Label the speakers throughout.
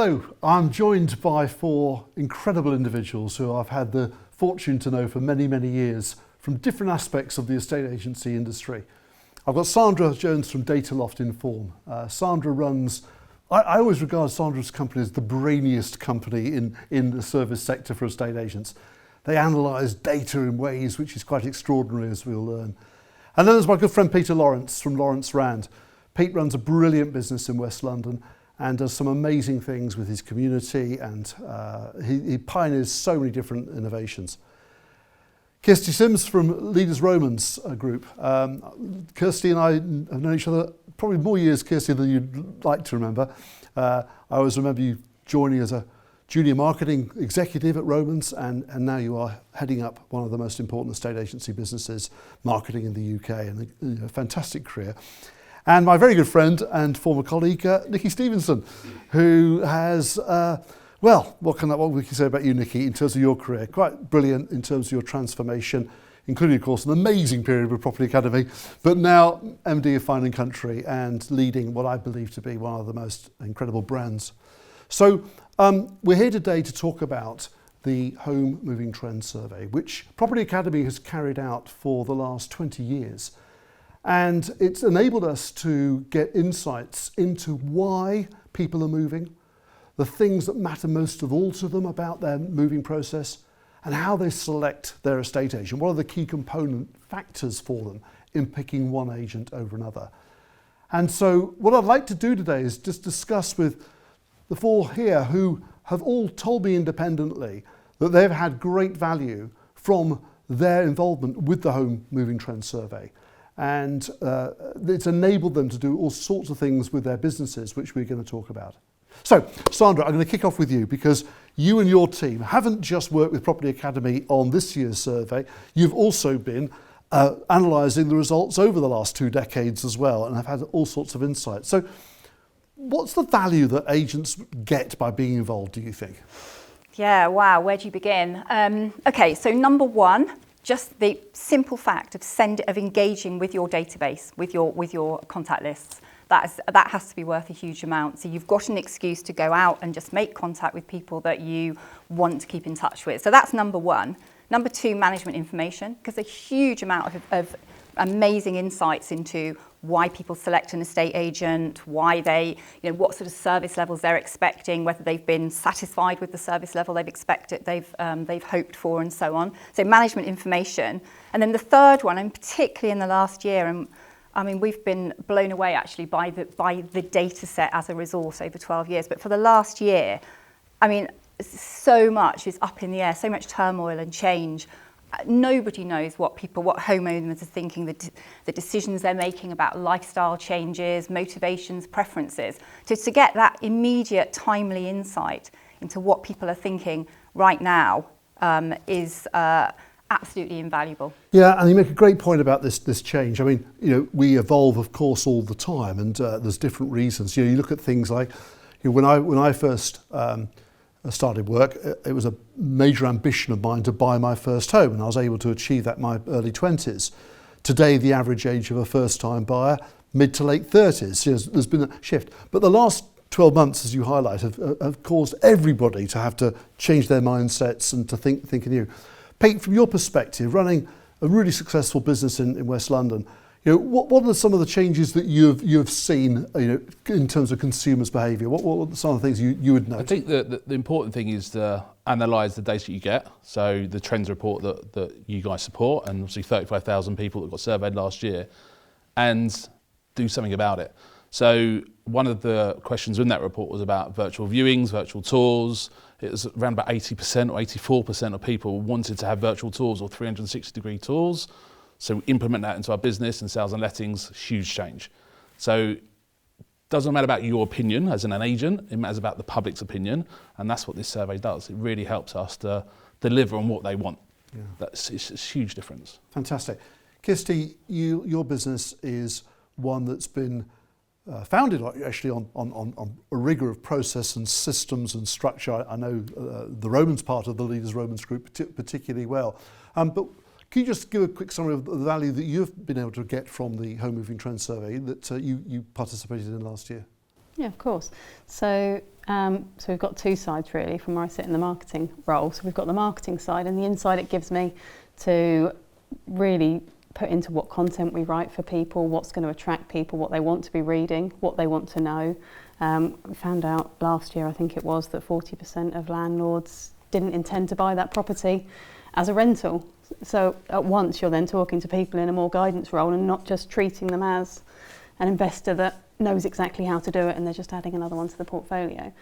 Speaker 1: Hello, I'm joined by four incredible individuals who I've had the fortune to know for many, many years from different aspects of the estate agency industry. I've got Sandra Jones from Dataloft Inform. Sandra runs, I always regard Sandra's company as the brainiest company in the service sector for estate agents. They analyse data in ways which is quite extraordinary, as we'll learn. And then there's my good friend Peter Lawrence from Lawrence Rand. Pete runs a brilliant business in West London and does some amazing things with his community, and he pioneers so many different innovations. Kirsty Sims from Leaders Romans Group. Kirsty and I have known each other probably more years, Kirsty, than you'd like to remember. I always remember you joining as a junior marketing executive at Romans, and now you are heading up one of the most important estate agency businesses, marketing in the UK, and a fantastic career. And my very good friend and former colleague, Nikki Stevenson, who has, what we can say about you, Nikki, in terms of your career? Quite brilliant in terms of your transformation, including, of course, an amazing period with Property Academy, but now MD of Fine & Country and leading what I believe to be one of the most incredible brands. So we're here today to talk about the Home Moving Trend Survey, which Property Academy has carried out for the last 20 years. And it's enabled us to get insights into why people are moving, the things that matter most of all to them about their moving process, and how they select their estate agent. What are the key component factors for them in picking one agent over another? And so what I'd like to do today is just discuss with the four here who have all told me independently that they've had great value from their involvement with the Home Moving Trend Survey. And it's enabled them to do all sorts of things with their businesses, which we're going to talk about. So, Sandra, I'm going to kick off with you because you and your team haven't just worked with Property Academy on this year's survey, you've also been analysing the results over the last 2 decades as well, and have had all sorts of insights. So, what's the value that agents get by being involved, do you think?
Speaker 2: Yeah, wow, where do you begin? Okay, so number one, just the simple fact of engaging with your database, with your contact lists. That has to be worth a huge amount. So you've got an excuse to go out and just make contact with people that you want to keep in touch with. So that's number one. Number two, management information, because a huge amount of amazing insights into why people select an estate agent, why they, what sort of service levels they're expecting, whether they've been satisfied with the service level they've hoped for, and so on. So management information. And then the third one, and particularly in the last year, and I mean, we've been blown away actually by the data set as a resource over 12 years. But for the last year, I mean, so much is up in the air, so much turmoil and change. Nobody knows what homeowners are thinking, the decisions they're making about lifestyle changes, motivations, preferences. So to get that immediate, timely insight into what people are thinking right now is absolutely invaluable.
Speaker 1: Yeah, and you make a great point about this change. I mean, we evolve, of course, all the time, and there's different reasons. You look at things like, when I first started work, it was a major ambition of mine to buy my first home, and I was able to achieve that in my early 20s. Today, the average age of a first-time buyer, mid to late 30s. There's been a shift. But the last 12 months, as you highlight, have caused everybody to have to change their mindsets and to think anew. Pete, from your perspective, running a really successful business in West London, what are some of the changes that you've seen, in terms of consumers' behaviour? What are some of the things you would note?
Speaker 3: I think that the important thing is to analyse the data you get. So the trends report that you guys support, and obviously 35,000 people that got surveyed last year, and do something about it. So one of the questions in that report was about virtual viewings, virtual tours. It was around about 80% or 84% of people wanted to have virtual tours or 360-degree tours. So we implement that into our business and sales and lettings, huge change. So it doesn't matter about your opinion as an agent, it matters about the public's opinion, and that's what this survey does. It really helps us to deliver on what they want. Yeah. It's a huge difference.
Speaker 1: Fantastic. Kirsty, your business is one that's been founded actually on a rigour of process and systems and structure. I know the Romans part of the Leaders Romans Group particularly well. But can you just give a quick summary of the value that you've been able to get from the Home Moving Trend Survey that you participated in last year?
Speaker 4: Yeah, of course. So we've got two sides really from where I sit in the marketing role. So we've got the marketing side and the insight it gives me to really put into what content we write for people, what's going to attract people, what they want to be reading, what they want to know. We found out last year, I think it was, that 40% of landlords didn't intend to buy that property as a rental. So at once you're then talking to people in a more guidance role and not just treating them as an investor that knows exactly how to do it and they're just adding another one to the portfolio.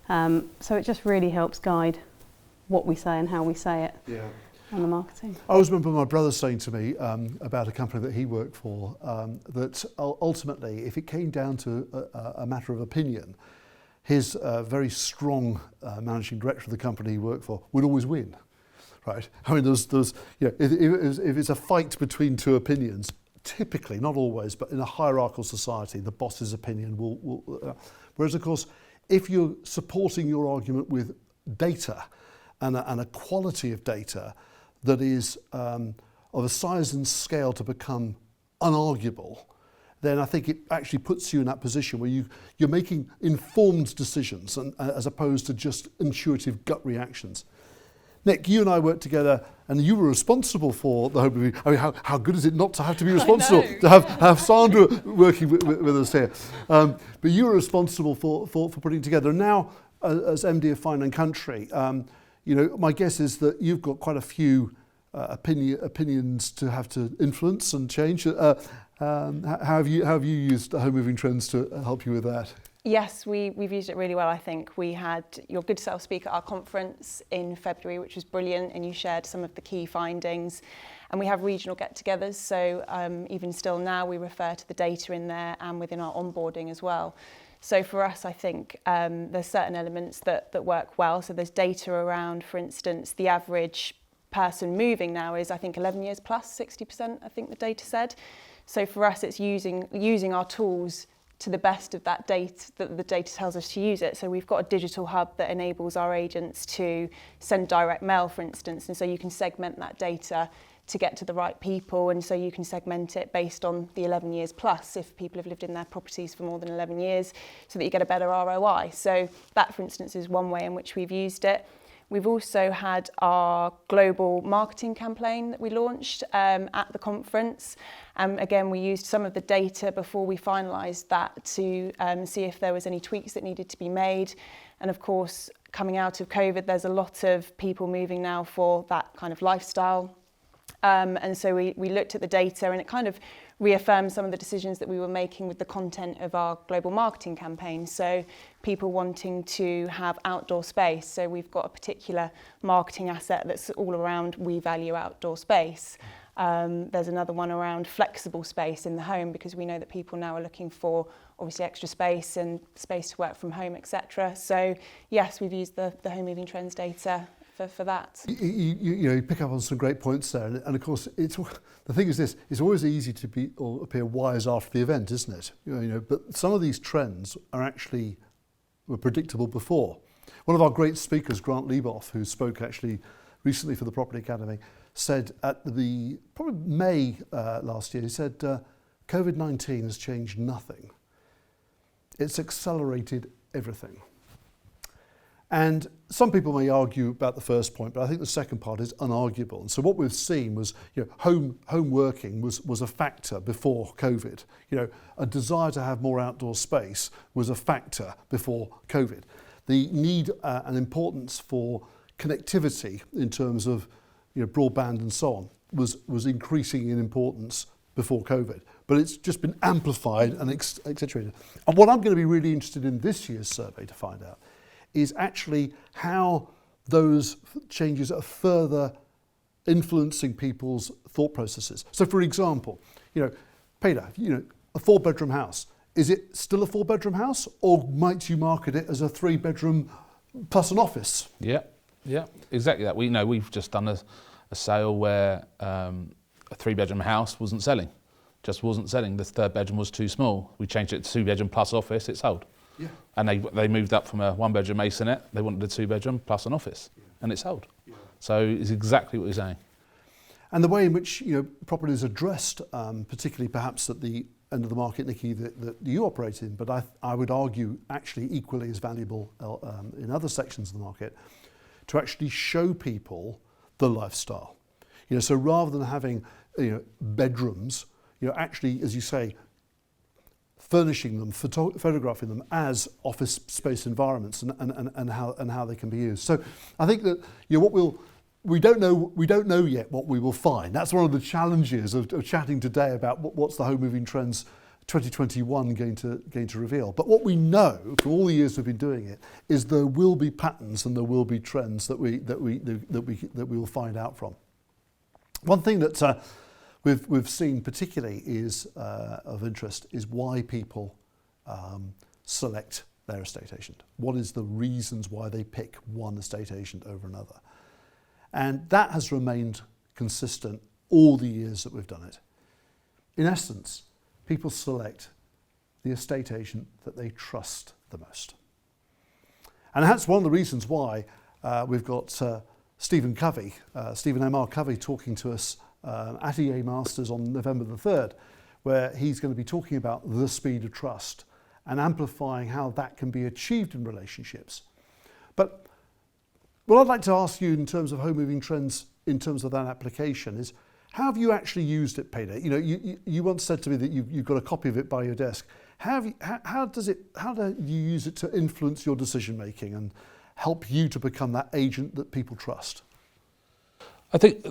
Speaker 4: So it just really helps guide what we say and how we say it.
Speaker 1: Yeah.
Speaker 4: On the marketing.
Speaker 1: I always remember my brother saying to me about a company that he worked for that ultimately, if it came down to a matter of opinion, his very strong managing director of the company he worked for would always win, right? I mean, there's if it's a fight between two opinions, typically, not always, but in a hierarchical society, the boss's opinion will whereas, of course, if you're supporting your argument with data and a quality of data that is of a size and scale to become unarguable, then I think it actually puts you in that position where you're making informed decisions and, as opposed to just intuitive gut reactions. Nick, you and I worked together and you were responsible for the home review. I mean, how good is it not to have to be responsible, to have Sandra working with us here? But you were responsible for putting together. And now, as MD of Fine and Country, my guess is that you've got quite a few opinions to have to influence and change. How have you used Home Moving Trends to help you with that?
Speaker 5: Yes, we've used it really well, I think. We had your Good Self speak at our conference in February, which was brilliant, and you shared some of the key findings. And we have regional get-togethers, so even still now we refer to the data in there and within our onboarding as well. So for us, I think there's certain elements that work well. So there's data around, for instance, the average person moving now is, I think, 11 years plus, 60%, I think the data said. So for us, it's using our tools to the best of that data, that the data tells us to use it. So we've got a digital hub that enables our agents to send direct mail, for instance, and so you can segment that data to get to the right people, and so you can segment it based on the 11 years plus if people have lived in their properties for more than 11 years, so that you get a better ROI. So that, for instance, is one way in which we've used it. We've also had our global marketing campaign that we launched at the conference. Again, we used some of the data before we finalised that to see if there was any tweaks that needed to be made. And of course, coming out of COVID, there's a lot of people moving now for that kind of lifestyle. And so we looked at the data and it kind of reaffirmed some of the decisions that we were making with the content of our global marketing campaign. So people wanting to have outdoor space. So we've got a particular marketing asset that's all around we value outdoor space. There's another one around flexible space in the home, because we know that people now are looking for obviously extra space and space to work from home, etc. So yes, we've used the Home Moving Trends data for that.
Speaker 1: You pick up on some great points there, and of course, the thing is this: it's always easy to be or appear wise after the event, isn't it? But some of these trends were predictable before. One of our great speakers, Grant Leboff, who spoke actually recently for the Property Academy, said at probably May last year, he said, COVID-19 has changed nothing. It's accelerated everything. And some people may argue about the first point, but I think the second part is unarguable. And so what we've seen was, home working was a factor before COVID. A desire to have more outdoor space was a factor before COVID. The need and importance for connectivity in terms of broadband and so on was increasing in importance before COVID. But it's just been amplified and accentuated. And what I'm going to be really interested in this year's survey to find out is actually how those changes are further influencing people's thought processes. So for example, Peter, a 4-bedroom house, is it still a 4-bedroom house, or might you market it as a 3-bedroom plus an office?
Speaker 3: Yeah, exactly that. We've just done a sale where a 3-bedroom house wasn't selling. Just wasn't selling. The 3rd bedroom was too small. We changed it to 2-bedroom plus office, it sold. Yeah. And they moved up from a 1-bedroom masonette, they wanted a 2-bedroom plus an office, and it sold. Yeah. So it's exactly what you're saying.
Speaker 1: And the way in which property is addressed, particularly perhaps at the end of the market, Nikki, that you operate in, but I would argue actually equally as valuable in other sections of the market, to actually show people the lifestyle. So rather than having bedrooms, actually, as you say, furnishing them, photographing them as office space environments and how they can be used. So I think that we don't know yet what we will find. That's one of the challenges of chatting today about what's the home moving trends 2021 going to reveal. But what we know from all the years we've been doing it is there will be patterns and there will be trends that we will find out from. One thing that we've seen particularly is of interest is why people select their estate agent. What is the reasons why they pick one estate agent over another? And that has remained consistent all the years that we've done it. In essence, people select the estate agent that they trust the most. And that's one of the reasons why we've got Stephen M.R. Covey talking to us at EA Masters on November the 3rd, where he's going to be talking about the speed of trust and amplifying how that can be achieved in relationships. But what I'd like to ask you in terms of home moving trends, in terms of that application, is how have you actually used it, Peter? You once said to me that you've got a copy of it by your desk. How do you use it to influence your decision making and help you to become that agent that people trust?
Speaker 3: I think,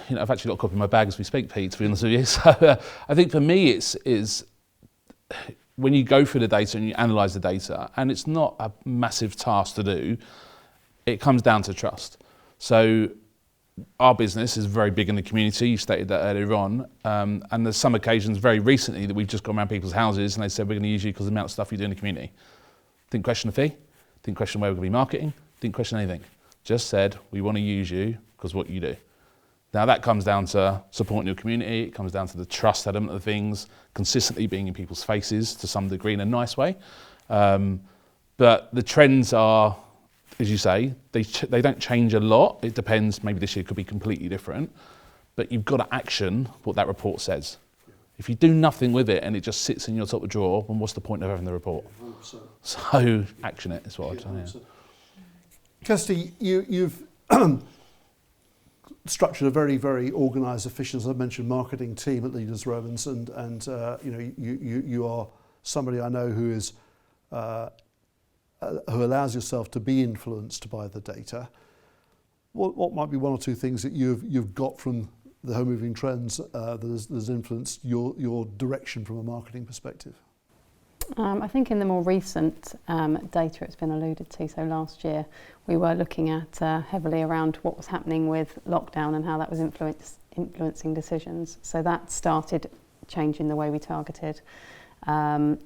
Speaker 3: I've actually got a copy in my bag as we speak, Pete, to be honest with you. So I think for me, it's when you go through the data and you analyse the data, and it's not a massive task to do, it comes down to trust. So our business is very big in the community. You stated that earlier on. And there's some occasions very recently that we've just gone around people's houses and they said, we're going to use you because of the amount of stuff you do in the community. Didn't question the fee, didn't question where we're going to be marketing, didn't question anything. Just said, we want to use you because what you do. Now that comes down to supporting your community, it comes down to the trust element of things, consistently being in people's faces to some degree in a nice way. But the trends are, as you say, they don't change a lot. It depends, maybe this year could be completely different, but you've got to action what that report says. If you do nothing with it and it just sits in your top drawer, then what's the point of having the report? 100%. So action it is what I'd say.
Speaker 1: Kirsty, you've structured a very, very organised, efficient, as I mentioned, marketing team at Leaders Romans, and you are somebody I know who is who allows yourself to be influenced by the data. What might be one or two things that you've got from the home moving trends that has influenced your direction from a marketing perspective?
Speaker 4: I think in the more recent data it's been alluded to, so last year we were looking at heavily around what was happening with lockdown and how that was influencing decisions. So that started changing the way we targeted, and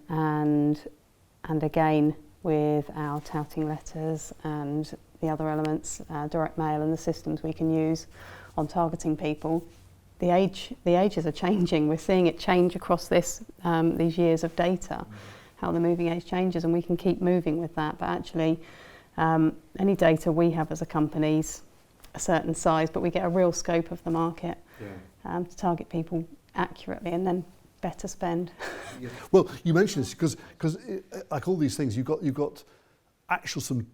Speaker 4: again with our touting letters and the other elements, direct mail and the systems we can use on targeting people. The ages are changing. We're seeing it change across these years of data, how the moving age changes, and we can keep moving with that. But actually, any data we have as a company's a certain size, but we get a real scope of the market to target people accurately and then better spend.
Speaker 1: Yeah. Well, you mentioned this because like all these things, you've got actual some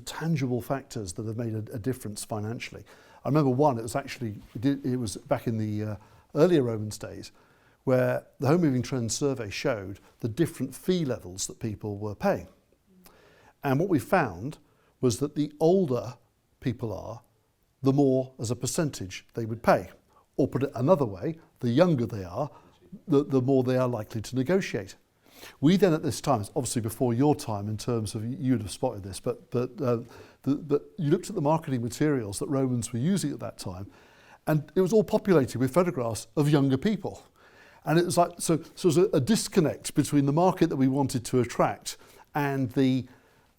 Speaker 1: tangible factors that have made a difference financially. I remember one. It was back in the earlier Romans days, where the Home Moving Trends survey showed the different fee levels that people were paying, and what we found was that the older people are, the more as a percentage they would pay, or put it another way, the younger they are, the more they are likely to negotiate. We then at this time, obviously before your time in terms of, you would have spotted this, but you looked at the marketing materials that Romans were using at that time, and it was all populated with photographs of younger people. And it was like, so it was a disconnect between the market that we wanted to attract and the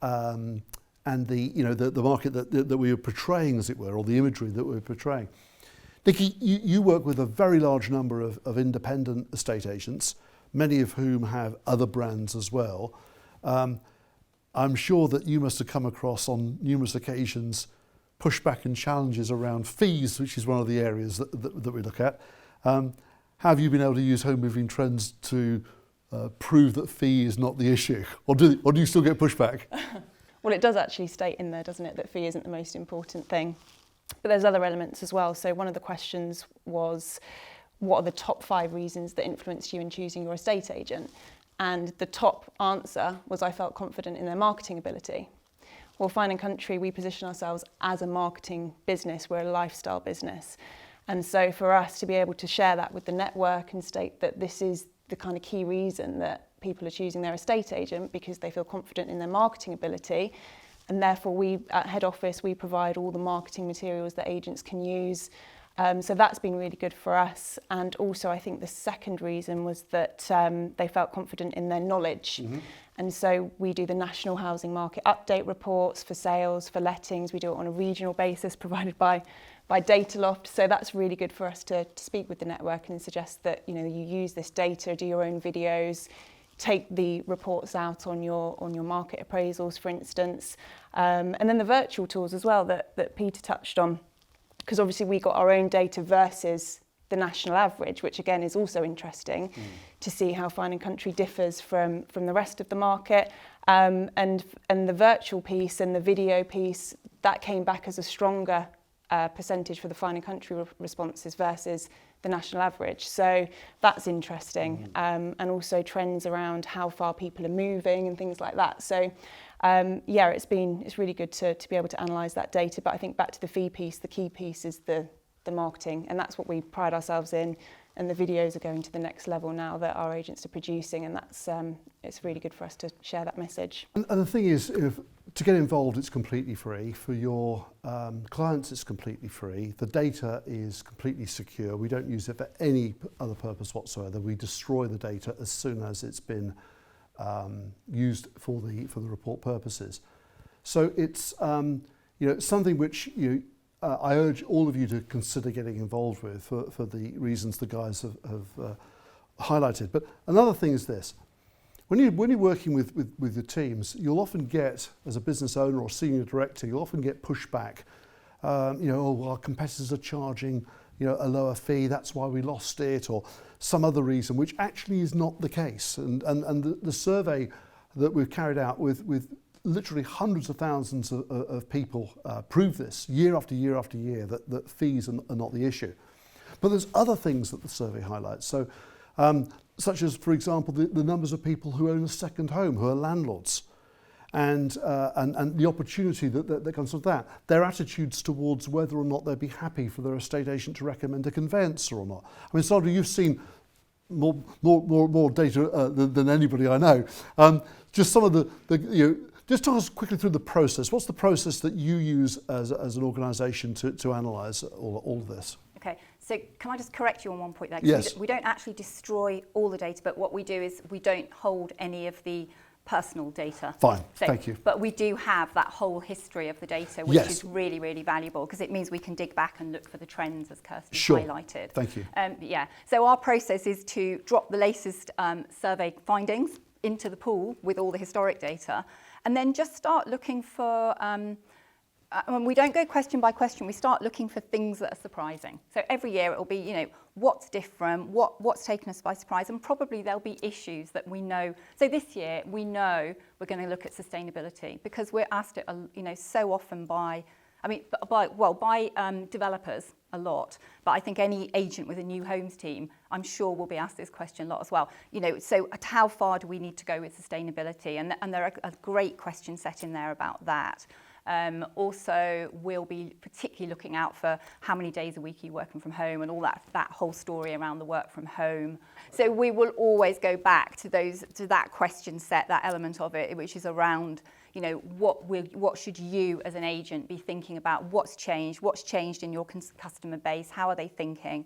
Speaker 1: market that we were portraying, as it were, or the imagery that we were portraying. Nikki, you work with a very large number of independent estate agents, many of whom have other brands as well. I'm sure that you must have come across on numerous occasions pushback and challenges around fees, which is one of the areas that we look at. have you been able to use home moving trends to prove that fee is not the issue? Or do you still get pushback?
Speaker 5: Well, it does actually state in there, doesn't it, that fee isn't the most important thing. But there's other elements as well. So one of the questions was, what are the top 5 reasons that influenced you in choosing your estate agent? And the top answer was, I felt confident in their marketing ability. Well, Fine & Country, we position ourselves as a marketing business. We're a lifestyle business. And so for us to be able to share that with the network and state that this is the kind of key reason that people are choosing their estate agent, because they feel confident in their marketing ability, and therefore we at head office, we provide all the marketing materials that agents can use. So that's been really good for us. And also I think the second reason was that they felt confident in their knowledge. Mm-hmm. And so we do the national housing market update reports for sales, for lettings. We do it on a regional basis provided by Dataloft. So that's really good for us to speak with the network and suggest that, you know, you use this data, do your own videos, take the reports out on your market appraisals, for instance. And then the virtual tools as well that Peter touched on, because obviously we got our own data versus the national average, which again is also interesting to see how Fine & Country differs from the rest of the market. And the virtual piece and the video piece, that came back as a stronger percentage for the Fine & Country responses versus the national average. So that's interesting. And also trends around how far people are moving and things like that. So yeah, it's really good to be able to analyse that data. But I think back to the fee piece, the key piece is the marketing, and that's what we pride ourselves in. And the videos are going to the next level now that our agents are producing, and that's it's really good for us to share that message.
Speaker 1: And the thing is, to get involved, it's completely free. For your clients, it's completely free. The data is completely secure. We don't use it for any other purpose whatsoever. We destroy the data as soon as it's been used for the report purposes. So it's something which I urge all of you to consider getting involved with for the reasons the guys have highlighted. But another thing is this. When you're working with your teams, you'll often get, as a business owner or senior director, you'll often get pushback. Our competitors are charging a lower fee, that's why we lost it, or some other reason, which actually is not the case. And the survey that we've carried out with literally hundreds of thousands of people prove this year after year after year, that fees are not the issue. But there's other things that the survey highlights. So, such as, for example, the numbers of people who own a second home, who are landlords, and the opportunity that comes with that. Their attitudes towards whether or not they'd be happy for their estate agent to recommend a conveyancer or not. I mean, Sandra, you've seen more data than anybody I know. Just some of just talk us quickly through the process. What's the process that you use as an organisation to analyse all of this?
Speaker 2: Okay, so can I just correct you on one point there?
Speaker 1: Yes.
Speaker 2: We don't actually destroy all the data, but what we do is we don't hold any of the personal data.
Speaker 1: Fine, thank you.
Speaker 2: But we do have that whole history of the data, which is really, really valuable, because it means we can dig back and look for the trends, as Kirsty highlighted.
Speaker 1: Thank you.
Speaker 2: So our process is to drop the latest survey findings into the pool with all the historic data, and then just start looking for, we don't go question by question, we start looking for things that are surprising. So every year it will be, what's different, what's taken us by surprise, and probably there'll be issues that we know. So this year we know we're going to look at sustainability, because we're asked it, so often by developers a lot, but I think any agent with a new homes team, I'm sure will be asked this question a lot as well. So at how far do we need to go with sustainability? And there are a great question set in there about that. Also, we'll be particularly looking out for how many days a week you're working from home, and all that whole story around the work from home. So we will always go back to that question set, that element of it, which is around, what should you as an agent be thinking about? What's changed in your customer base? How are they thinking?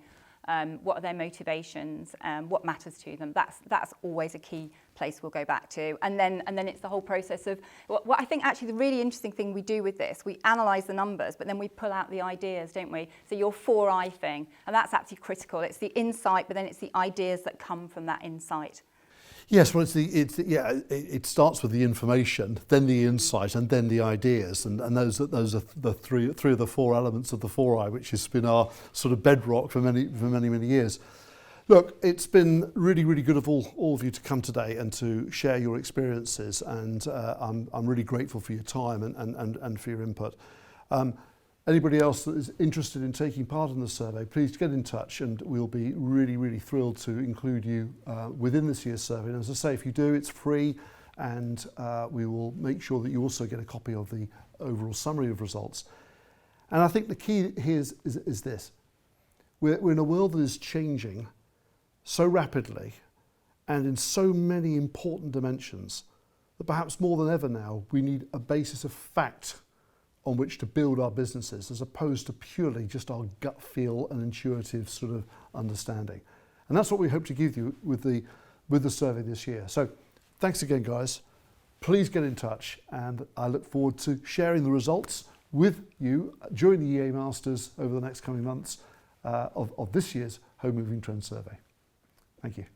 Speaker 2: What are their motivations? What matters to them? That's always a key place we'll go back to. And then it's the whole process of what I think actually the really interesting thing we do with this, we analyse the numbers, but then we pull out the ideas, don't we? So your 4I thing, and that's absolutely critical. It's the insight, but then it's the ideas that come from that insight.
Speaker 1: Yes, well, it starts with the information, then the insight, and then the ideas, and those are the three of the 4 elements of the 4I, which has been our sort of bedrock for many years. Look, it's been really, really good of all of you to come today and to share your experiences, and I'm really grateful for your time and for your input. Anybody else that is interested in taking part in the survey, please get in touch, and we'll be really, really thrilled to include you within this year's survey. And as I say, if you do, it's free, and we will make sure that you also get a copy of the overall summary of results. And I think the key here is this. We're in a world that is changing so rapidly and in so many important dimensions that perhaps more than ever now we need a basis of fact on which to build our businesses, as opposed to purely just our gut feel and intuitive sort of understanding. And that's what we hope to give you with the survey this year. So thanks again, guys. Please get in touch, and I look forward to sharing the results with you during the EA Masters over the next coming months of this year's Home Moving Trends Survey. Thank you.